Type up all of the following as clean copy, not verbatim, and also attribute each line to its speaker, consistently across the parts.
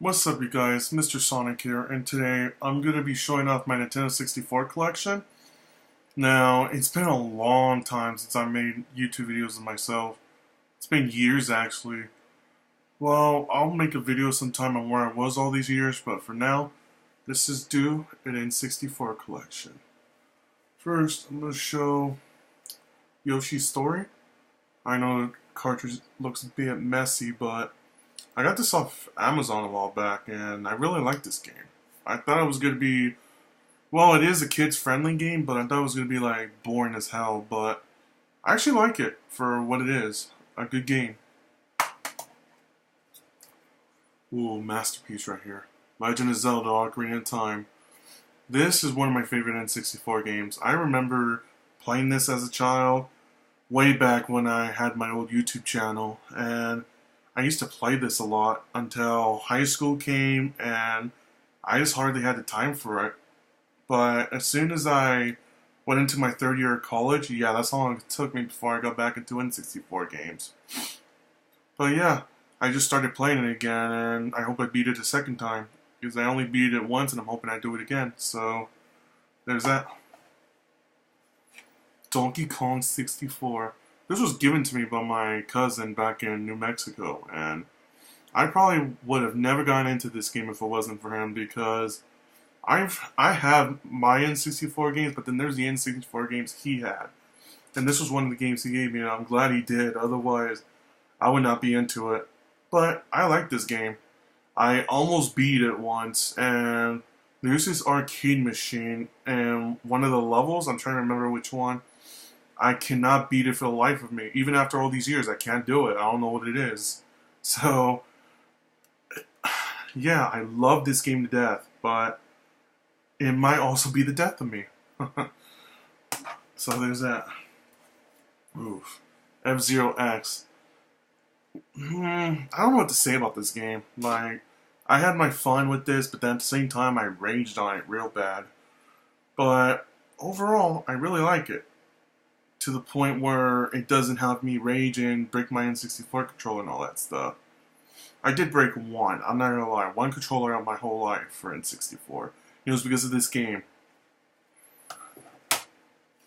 Speaker 1: What's up, you guys? Mr. Sonic here, and today I'm going to be showing off my Nintendo 64 collection. Now, it's been a long time since I made YouTube videos of myself. It's been years, actually. Well, I'll make a video sometime on where I was all these years, but for now, this is due an N64 collection. First, I'm going to show Yoshi's Story. I know the cartridge looks a bit messy, but I got this off Amazon a while back, and I really like this game. I thought it was going to be, well, it is a kids-friendly game, but I thought it was going to be, like, boring as hell, but I actually like it for what it is. A good game. Ooh, masterpiece right here. Legend of Zelda: Ocarina of Time. This is one of my favorite N64 games. I remember playing this as a child, way back when I had my old YouTube channel, and I used to play this a lot until high school came, and I just hardly had the time for it. But as soon as I went into my third year of college, yeah, that's how long it took me before I got back into N64 games. But yeah, I just started playing it again, and I hope I beat it a second time, because I only beat it once, and I'm hoping I do it again. So, there's that. Donkey Kong 64. This was given to me by my cousin back in New Mexico, and I probably would have never gotten into this game if it wasn't for him, because I have my N64 games, but then there's the N64 games he had. And this was one of the games he gave me, and I'm glad he did, otherwise I would not be into it. But I like this game. I almost beat it once, and there's this arcade machine, and one of the levels, I'm trying to remember which one, I cannot beat it for the life of me. Even after all these years, I can't do it. I don't know what it is. So, yeah, I love this game to death, but it might also be the death of me. So there's that. Oof. F-Zero X. I don't know what to say about this game. Like, I had my fun with this, but then at the same time, I raged on it real bad. But overall, I really like it. To the point where it doesn't have me rage and break my N64 controller and all that stuff. I did break one, I'm not gonna lie, one controller out my whole life for N64. It was because of this game.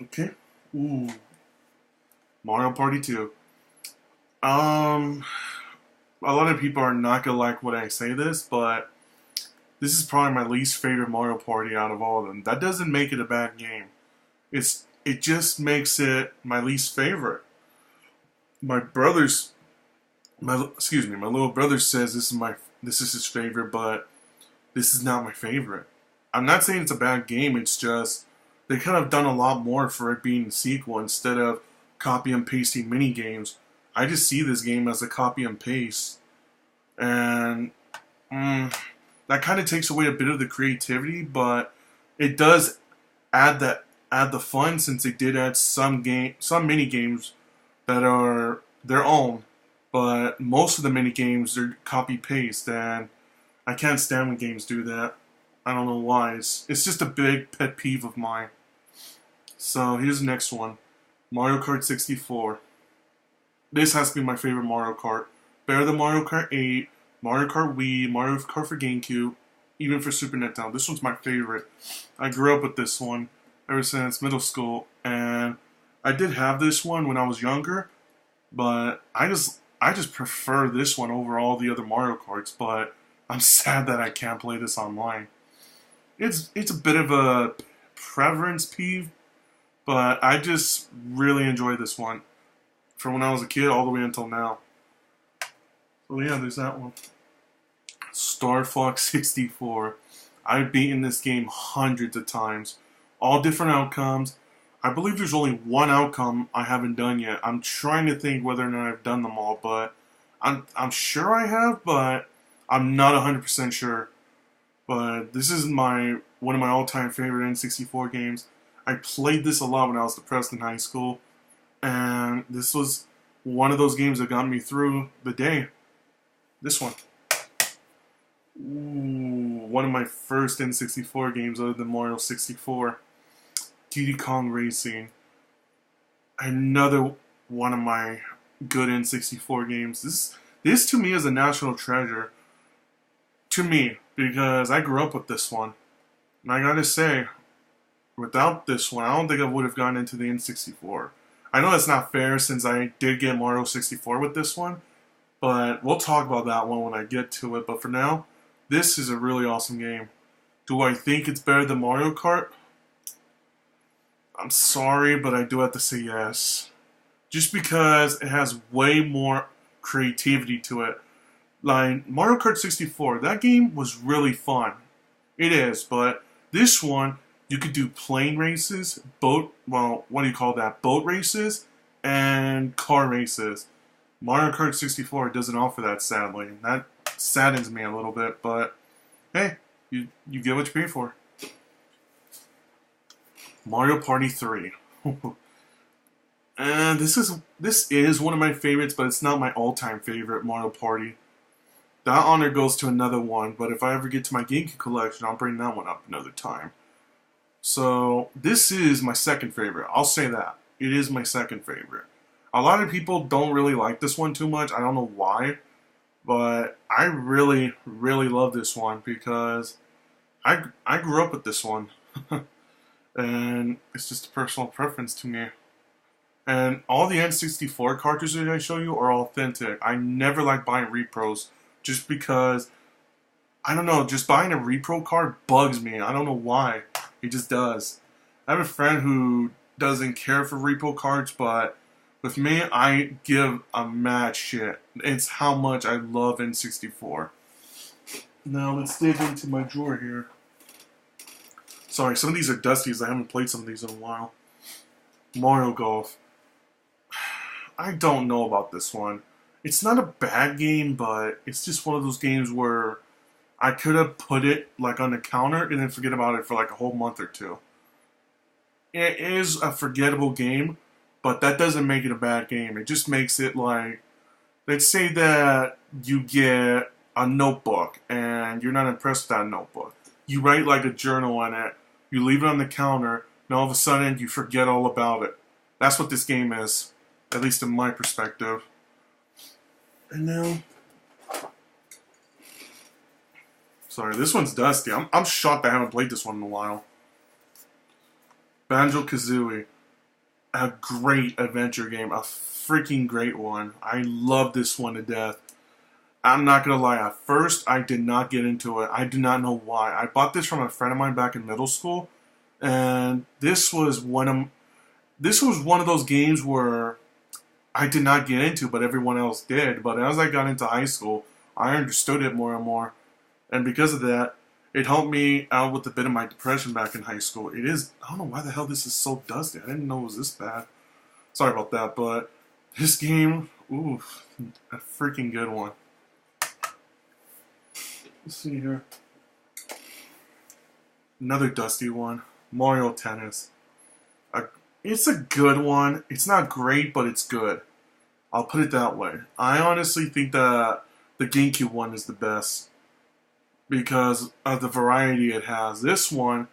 Speaker 1: Okay. Ooh. Mario Party 2. A lot of people are not gonna like when I say this, but this is probably my least favorite Mario Party out of all of them. That doesn't make it a bad game. It just makes it my least favorite. My brother's my little brother says this is his favorite, but this is not my favorite. I'm not saying it's a bad game, it's just they could have done a lot more for it being a sequel instead of copy and pasting mini games. I just see this game as a copy and paste. And that kind of takes away a bit of the creativity, but it does add the fun, since they did add some mini games that are their own, but most of the mini games are copy paste, and I can't stand when games do that. I don't know why. It's just a big pet peeve of mine. So here's the next one, Mario Kart 64. This has to be my favorite Mario Kart. Better than Mario Kart 8, Mario Kart Wii, Mario Kart for GameCube, even for Super Nintendo. This one's my favorite. I grew up with this one ever since middle school, and I did have this one when I was younger, but I just prefer this one over all the other Mario Karts, but I'm sad that I can't play this online. It's a bit of a preference peeve, but I just really enjoy this one from when I was a kid all the way until now. So yeah, there's that one. Star Fox 64. I've beaten this game hundreds of times. All different outcomes. I believe there's only one outcome I haven't done yet. I'm trying to think whether or not I've done them all, but I'm sure I have, but I'm not 100% sure. But this is one of my all-time favorite N64 games. I played this a lot when I was depressed in high school, and this was one of those games that got me through the day. This one. Ooh, one of my first N64 games other than Mario 64. Diddy Kong Racing. Another one of my good N64 games. This to me is a national treasure. to me, because I grew up with this one. And I gotta say, without this one, I don't think I would have gotten into the N64. I know that's not fair since I did get Mario 64 with this one, but we'll talk about that one when I get to it. But for now, this is a really awesome game. Do I think it's better than Mario Kart? I'm sorry, but I do have to say yes. Just because it has way more creativity to it. Like, Mario Kart 64, that game was really fun. It is, but this one, you could do plane races, boat races, and car races. Mario Kart 64 doesn't offer that, sadly. That saddens me a little bit, but hey, you get what you pay for. Mario Party 3. And this is one of my favorites, but it's not my all-time favorite Mario Party. That honor goes to another one, but if I ever get to my GameCube collection, I'll bring that one up another time. So, this is my second favorite. I'll say that. It is my second favorite. A lot of people don't really like this one too much. I don't know why, but I really, really love this one because I grew up with this one. And it's just a personal preference to me. And all the N64 cartridges I show you are authentic. I never like buying repros just because, I don't know, just buying a repro card bugs me. I don't know why. It just does. I have a friend who doesn't care for repo cards, but with me, I give a mad shit. It's how much I love N64. Now, let's dig into my drawer here. Sorry, some of these are dusty as I haven't played some of these in a while. Mario Golf. I don't know about this one. It's not a bad game, but it's just one of those games where I could have put it like on the counter and then forget about it for like a whole month or two. It is a forgettable game, but that doesn't make it a bad game. It just makes it like, let's say that you get a notebook and you're not impressed with that notebook. You write like a journal on it, you leave it on the counter, and all of a sudden you forget all about it. That's what this game is, at least in my perspective. And now, sorry, this one's dusty. I'm shocked I haven't played this one in a while. Banjo-Kazooie. A great adventure game. A freaking great one. I love this one to death. I'm not gonna lie, at first I did not get into it. I do not know why. I bought this from a friend of mine back in middle school, and this was one of those games where I did not get into, but everyone else did. But as I got into high school, I understood it more and more. And because of that, it helped me out with a bit of my depression back in high school. I don't know why the hell this is so dusty. I didn't know it was this bad. Sorry about that, but this game, ooh, a freaking good one. Let's see here. Another dusty one. Mario Tennis. It's a good one. It's not great, but it's good. I'll put it that way. I honestly think that the GameCube one is the best because of the variety it has. This one,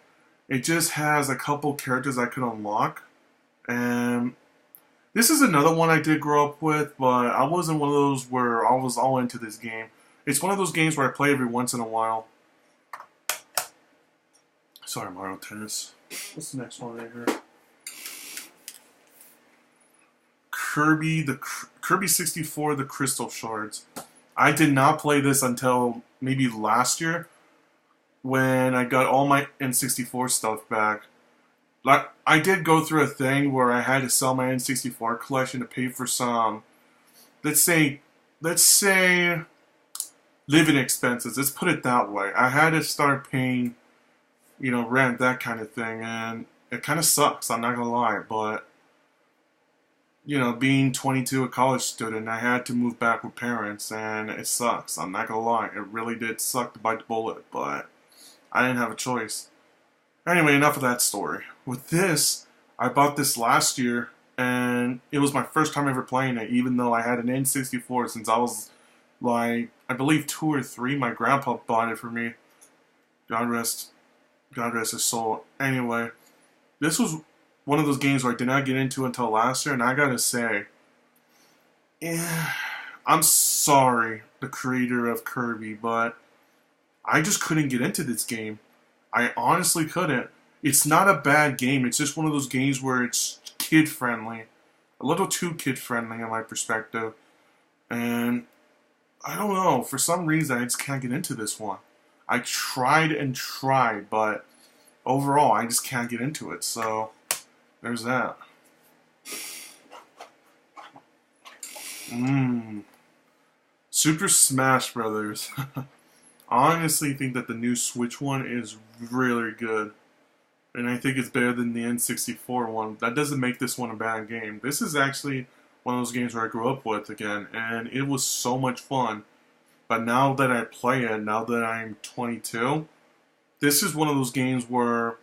Speaker 1: it just has a couple characters I could unlock. And this is another one I did grow up with, but I wasn't one of those where I was all into this game. It's one of those games where I play every once in a while. Sorry, Mario Tennis. What's the next one right here? Kirby 64, the Crystal Shards. I did not play this until maybe last year when I got all my N64 stuff back. Like, I did go through a thing where I had to sell my N64 collection to pay for some, let's say living expenses. Let's put it that way. I had to start paying, rent, that kind of thing, and it kind of sucks, I'm not gonna lie, but being 22, a college student, I had to move back with parents, and it sucks. I'm not gonna lie. It really did suck to bite the bullet, but I didn't have a choice. Anyway, enough of that story. With this, I bought this last year, and it was my first time ever playing it, even though I had an N64 since I was, like, I believe 2 or 3. My grandpa bought it for me. God rest his soul. Anyway, this was one of those games where I did not get into until last year, and I gotta say, I'm sorry, the creator of Kirby, but I just couldn't get into this game. I honestly couldn't. It's not a bad game. It's just one of those games where it's kid-friendly. A little too kid-friendly in my perspective. And I don't know. For some reason, I just can't get into this one. I tried and tried, but overall, I just can't get into it. So, there's that. Super Smash Brothers. I honestly think that the new Switch one is really good. And I think it's better than the N64 one. That doesn't make this one a bad game. This is actually one of those games where I grew up with again. And it was so much fun. But now that I play it, now that I'm 22, this is one of those games where,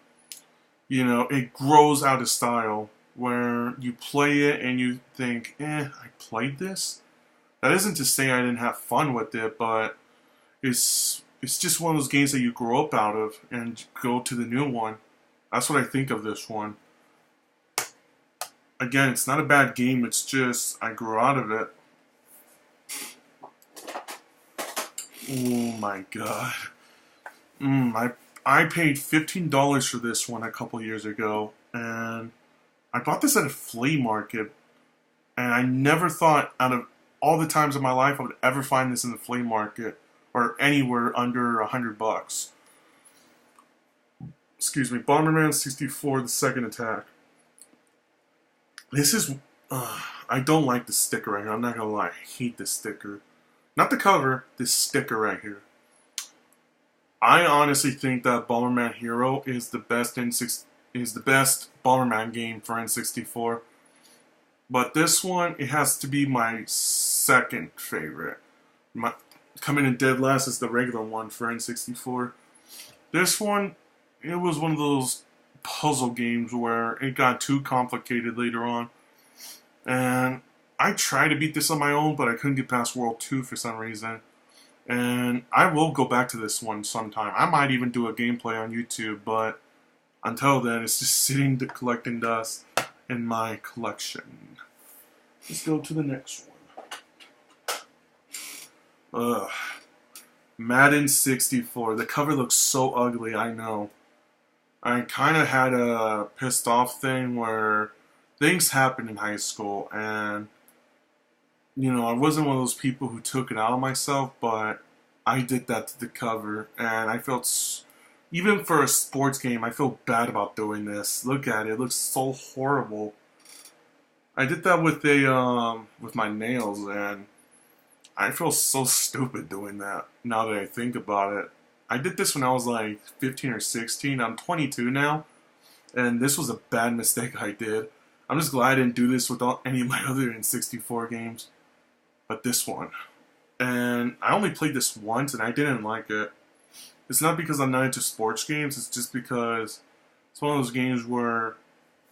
Speaker 1: you know, it grows out of style. Where you play it and you think, I played this? That isn't to say I didn't have fun with it, but it's just one of those games that you grow up out of and go to the new one. That's what I think of this one. Again, it's not a bad game, it's just I grew out of it. Oh my god. I paid $15 for this one a couple years ago, and I bought this at a flea market, and I never thought out of all the times in my life I would ever find this in the flea market or anywhere under $100. Excuse me, Bomberman 64, The Second Attack. This is, I don't like the sticker right here, I'm not gonna lie, I hate this sticker. Not the cover, this sticker right here. I honestly think that Bomberman Hero is the best Bomberman game for N64. But this one, it has to be my second favorite. Coming in dead last is the regular one for N64. This one, it was one of those puzzle games where it got too complicated later on. And I tried to beat this on my own, but I couldn't get past World 2 for some reason. And I will go back to this one sometime. I might even do a gameplay on YouTube, but until then, it's just sitting collecting dust in my collection. Let's go to the next one. Madden 64. The cover looks so ugly, I know. I kind of had a pissed off thing where things happened in high school, and you know, I wasn't one of those people who took it out on myself, but I did that to the cover, and I felt, even for a sports game, I feel bad about doing this. Look at it, it looks so horrible. I did that with my nails, and I feel so stupid doing that, now that I think about it. I did this when I was like 15 or 16, I'm 22 now, and this was a bad mistake I did. I'm just glad I didn't do this with any of my other N64 games. But this one. And I only played this once and I didn't like it. It's not because I'm not into sports games, it's just because it's one of those games where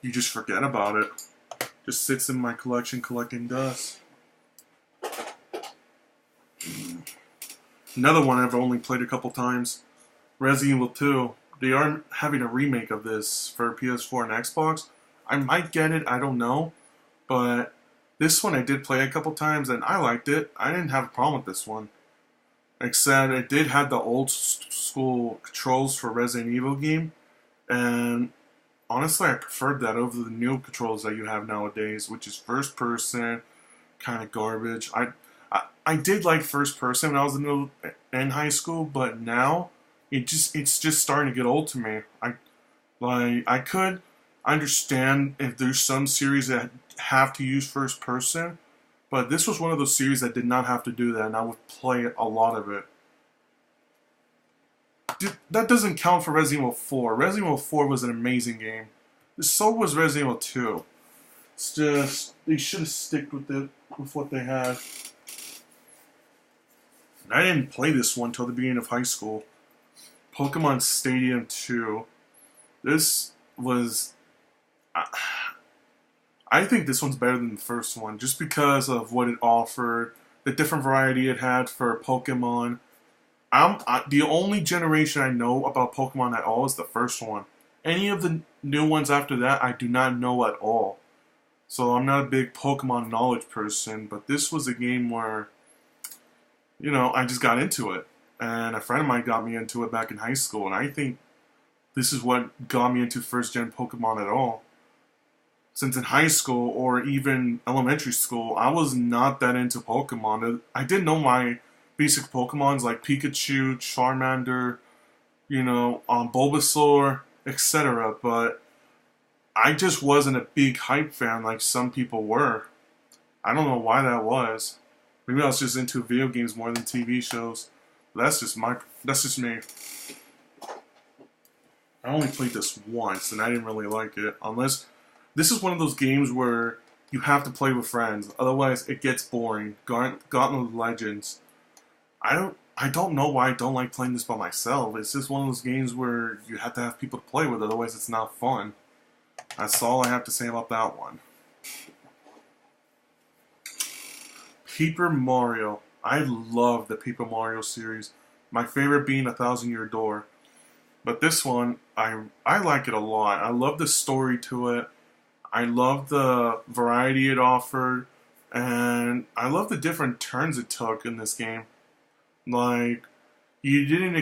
Speaker 1: you just forget about it. Just sits in my collection collecting dust. Another one I've only played a couple times. Resident Evil 2. They are having a remake of this for PS4 and Xbox. I might get it, I don't know. But this one I did play a couple times and I liked it. I didn't have a problem with this one. Except it did have the old school controls for Resident Evil game. And honestly I preferred that over the new controls that you have nowadays, which is first person, kind of garbage. I did like first person when I was in high school, but now it's just starting to get old to me. I could understand if there's some series that have to use first person, but this was one of those series that did not have to do that, and I would play a lot of it. That doesn't count for Resident Evil 4. Resident Evil 4 was an amazing game. So was Resident Evil 2. It's just, they should have stuck with what they had. And I didn't play this one until the beginning of high school. Pokemon Stadium 2. This was... I think this one's better than the first one, just because of what it offered, the different variety it had for Pokemon. The only generation I know about Pokemon at all is the first one. Any of the new ones after that, I do not know at all. So I'm not a big Pokemon knowledge person, but this was a game where, you know, I just got into it. and a friend of mine got me into it back in high school, and I think this is what got me into first-gen Pokemon at all. Since in high school or even elementary school, I was not that into Pokemon. I did know my basic Pokemons like Pikachu, Charmander, Bulbasaur, etc. But I just wasn't a big hype fan like some people were. I don't know why that was. Maybe I was just into video games more than TV shows. That's just me. I only played this once, and I didn't really like it. Unless this is one of those games where you have to play with friends, otherwise it gets boring. Gauntlet of Legends. I don't know why I don't like playing this by myself. It's just one of those games where you have to have people to play with, otherwise it's not fun. That's all I have to say about that one. Paper Mario. I love the Paper Mario series. My favorite being 1,000 Year Door. But this one, I like it a lot. I love the story to it. I love the variety it offered. And I love the different turns it took in this game. Like, you didn't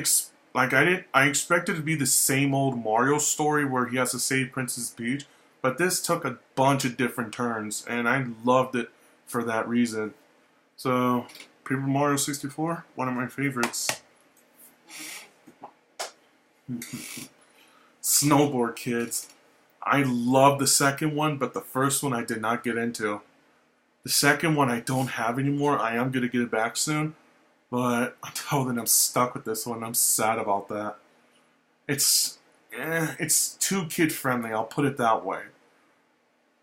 Speaker 1: I expected it to be the same old Mario story where he has to save Princess Peach. But this took a bunch of different turns. And I loved it for that reason. So, Paper Mario 64, one of my favorites. Snowboard Kids. I love the second one, but the first one I did not get into. The second one I don't have anymore. I am going to get it back soon. But until then, I'm stuck with this one. I'm sad about that. It's too kid-friendly, I'll put it that way.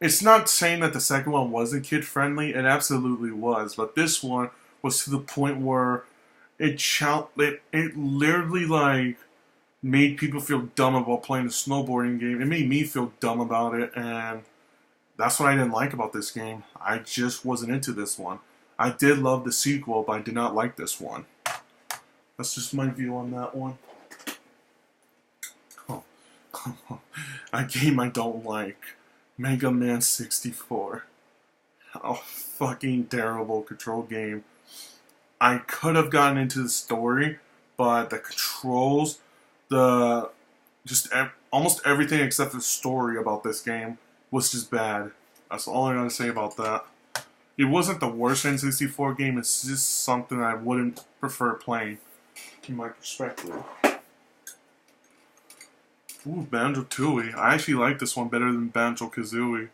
Speaker 1: It's not saying that the second one wasn't kid-friendly. It absolutely was. But this one was to the point where it literally, like, made people feel dumb about playing a snowboarding game. It made me feel dumb about it, and that's what I didn't like about this game. I just wasn't into this one. I did love the sequel, but I did not like this one. That's just my view on that one. Oh. A game I don't like. Mega Man 64. A fucking terrible control game. I could have gotten into the story, but the controls, almost everything except the story about this game was just bad. That's all I gotta say about that. It wasn't the worst N64 game, it's just something I wouldn't prefer playing, in my perspective. Ooh, Banjo-Tooie. I actually like this one better than Banjo-Kazooie.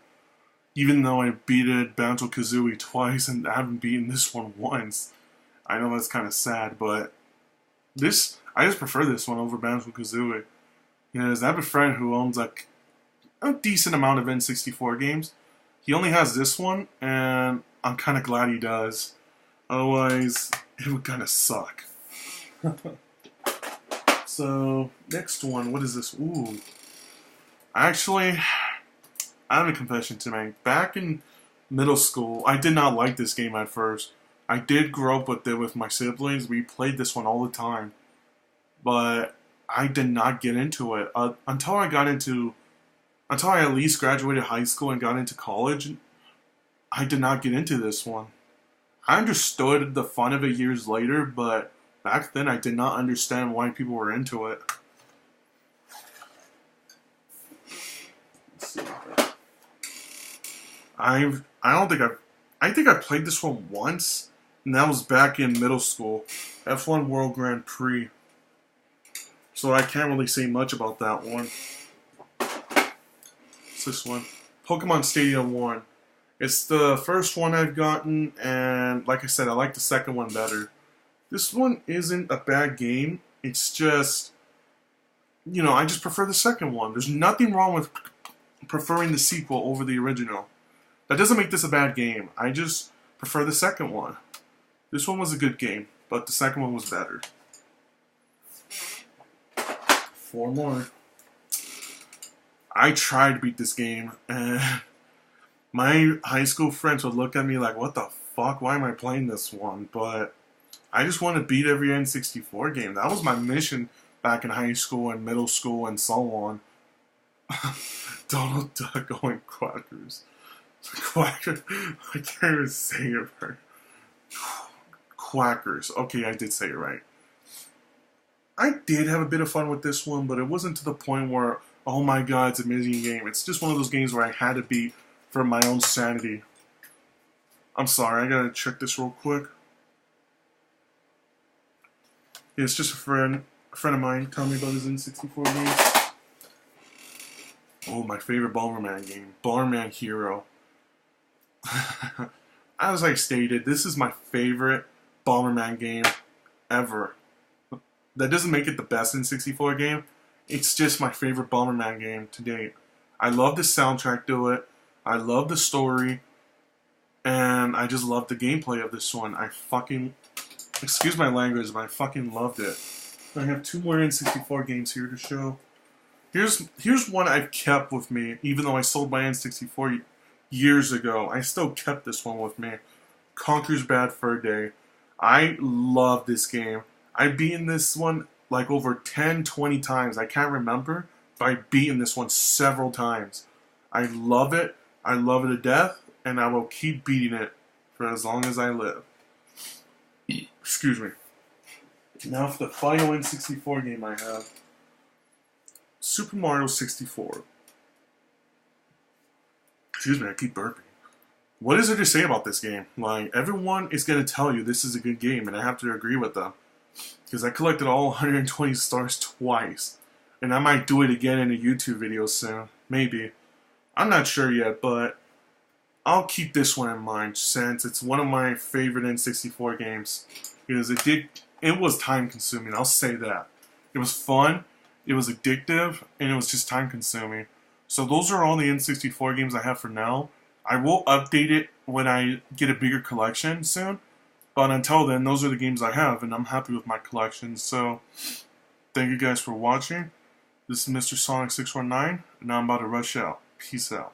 Speaker 1: Even though I beat Banjo-Kazooie twice and I haven't beaten this one once. I know that's kind of sad, but I just prefer this one over Banjo-Kazooie. Because I have a friend who owns like a decent amount of N64 games. He only has this one, and I'm kind of glad he does. Otherwise, it would kind of suck. So, next one, what is this? Ooh. Actually, I have a confession to make. Back in middle school, I did not like this game at first. I did grow up with it with my siblings. We played this one all the time. But I did not get into it. Until I at least graduated high school and got into college, I did not get into this one. I understood the fun of it years later, but back then I did not understand why people were into it. Let's see. I think I played this one once, and that was back in middle school. F1 World Grand Prix. So I can't really say much about that one. What's this one? Pokemon Stadium 1. It's the first one I've gotten, and like I said, I like the second one better. This one isn't a bad game. It's just, I just prefer the second one. There's nothing wrong with preferring the sequel over the original. That doesn't make this a bad game. I just prefer the second one. This one was a good game, but the second one was better. 4 more. I tried to beat this game, and my high school friends would look at me like, what the fuck, why am I playing this one? But I just want to beat every N64 game. That was my mission back in high school and middle school and so on. Donald Duck going quackers. Quackers. I can't even say it right. Quackers. Okay, I did say it right. I did have a bit of fun with this one, but it wasn't to the point where, oh my god, it's an amazing game. It's just one of those games where I had to beat for my own sanity. I'm sorry, I gotta check this real quick. Yeah, it's just a friend of mine telling me about his N64 games. Oh, my favorite Bomberman game, Bomberman Hero. As I stated, this is my favorite Bomberman game ever. That doesn't make it the best N64 game. It's just my favorite Bomberman game to date. I love the soundtrack to it. I love the story. And I just love the gameplay of this one. I fucking... Excuse my language, but I fucking loved it. I have 2 more N64 games here to show. Here's one I've kept with me, even though I sold my N64 years ago. I still kept this one with me. Conker's Bad Fur Day. I love this game. I've beaten this one like over 10, 20 times. I can't remember, but I've beaten this one several times. I love it. I love it to death, and I will keep beating it for as long as I live. Excuse me. Now for the final N64 game I have. Super Mario 64. Excuse me, I keep burping. What is there to say about this game? Like, everyone is going to tell you this is a good game, and I have to agree with them. Because I collected all 120 stars twice. And I might do it again in a YouTube video soon. Maybe. I'm not sure yet, but I'll keep this one in mind since it's one of my favorite N64 games. Because it was time consuming, I'll say that. It was fun, it was addictive, and it was just time consuming. So those are all the N64 games I have for now. I will update it when I get a bigger collection soon. But until then, those are the games I have, and I'm happy with my collection. So, thank you guys for watching. This is Mr. Sonic 619, and now I'm about to rush out. Peace out.